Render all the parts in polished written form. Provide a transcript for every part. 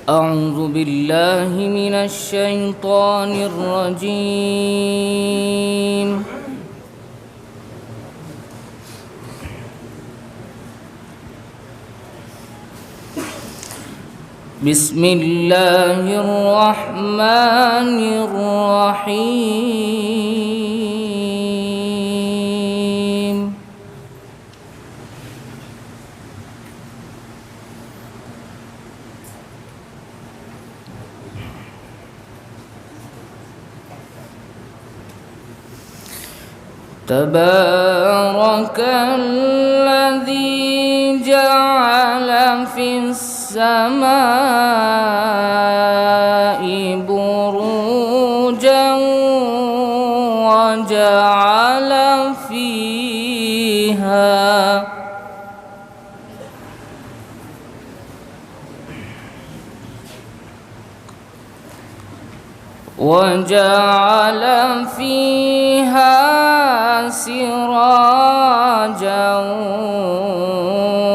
أعوذ بالله من الشيطان الرجيم. بسم الله الرحمن الرحيم. تبارك الذي جعل في السماء بروجا وجعل فيها سراجا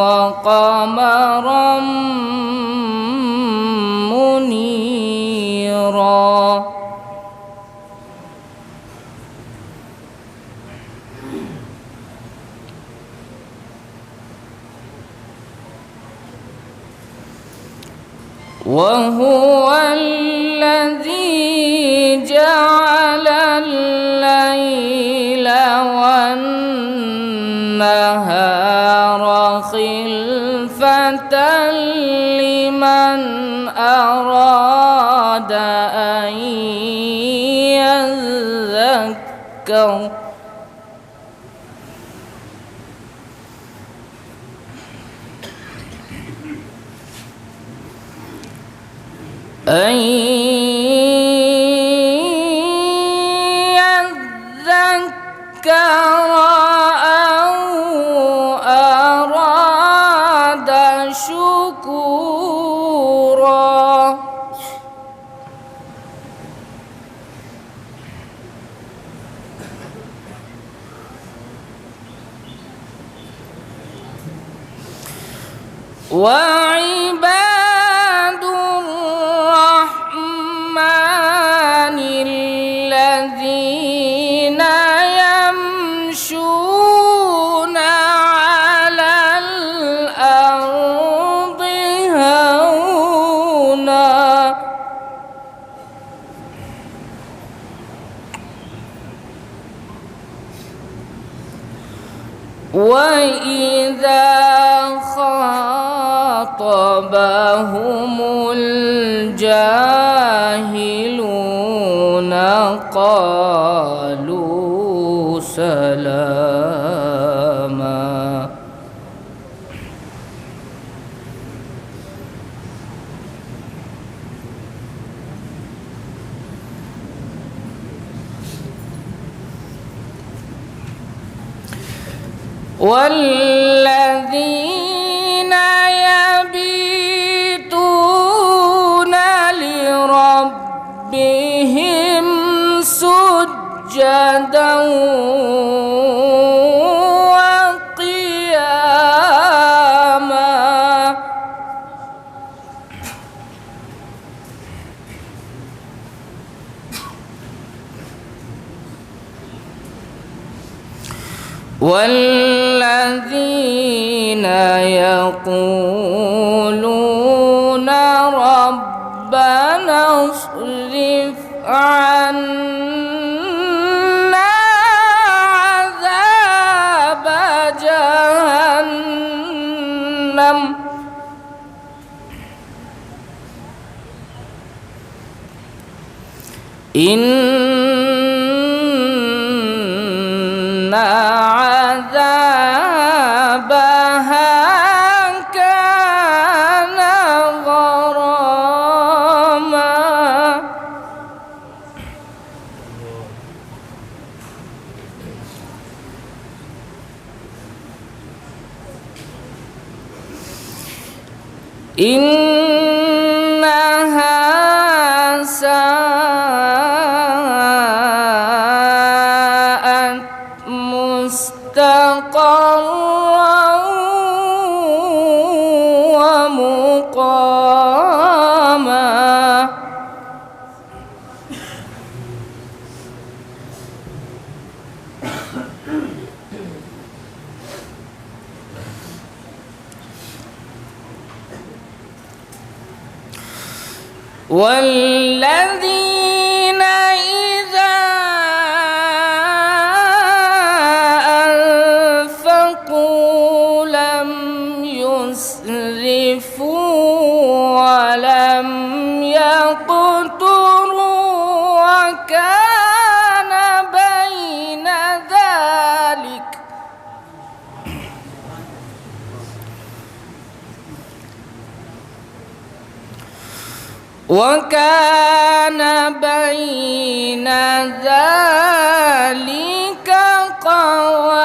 وقمرا منيرا. وهو الذي جعل الليل والنهار خلفة لمن أراد أن يذكر أو أراد شكورا. وعباد الرحمن الذين يمشون على الأرض هونا وإذا خاطبهم الجاهلون قالوا سلاما. والذين يبيتون لربهم سجدا وقياما. والذين يقولون ربنا اصرف عنا عذاب جهنم إن عذابها كان غراما. إنها ساءت مستقرا ومقاما. والذين إذا أنفقوا لم يسرفوا ولم يقتروا وكان بين ذلك قواما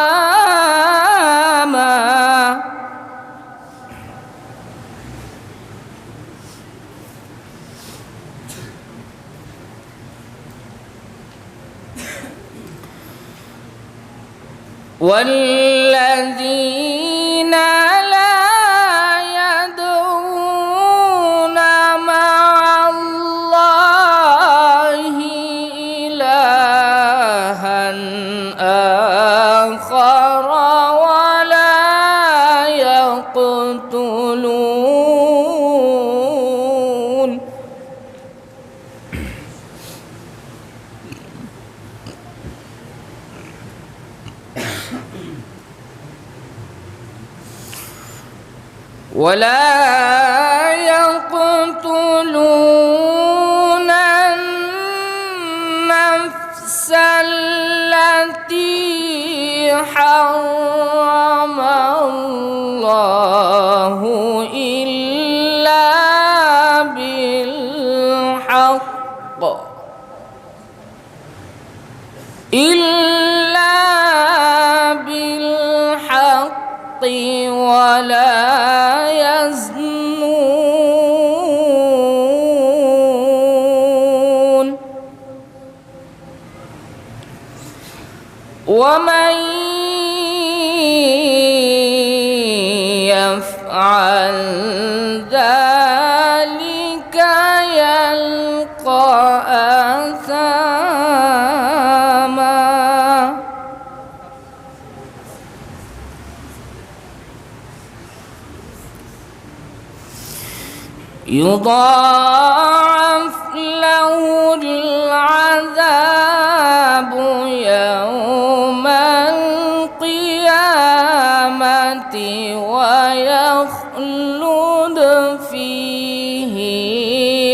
والذين لا يدعون مع الله إلها آخر ولا يقتلون النفس التي حرم الله إلا بالحق ولا يزنون ومن يفعل ذلك يلقى أثاما يضاعف له العذاب يوم القيامة ويخلد فيه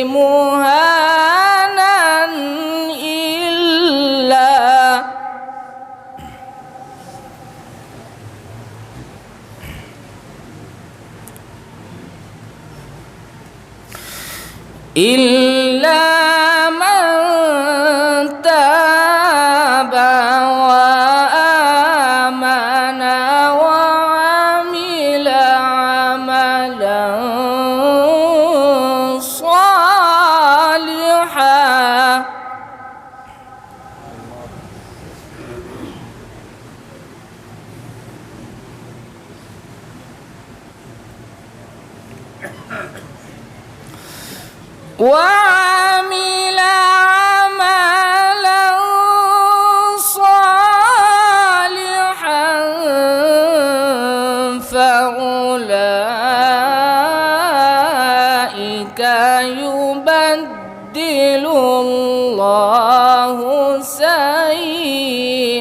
مهانا إلا من تاب وآمن وعمل عملا صالحا وعمل عملا صالحا فأولئك يبدل الله سيئاتهم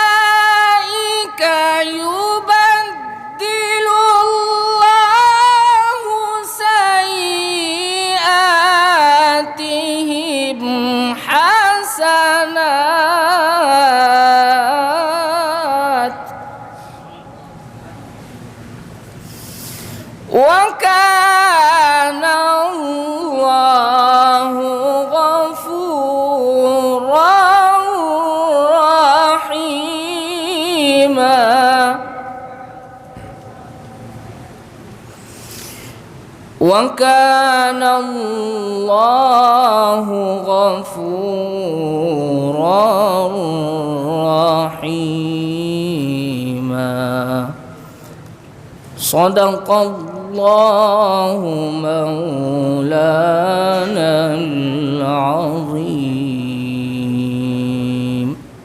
فأولئك يبدل الله سيئاتهم حسنات وكان الله وكان الله غفورا رحيما صدق الله مولانا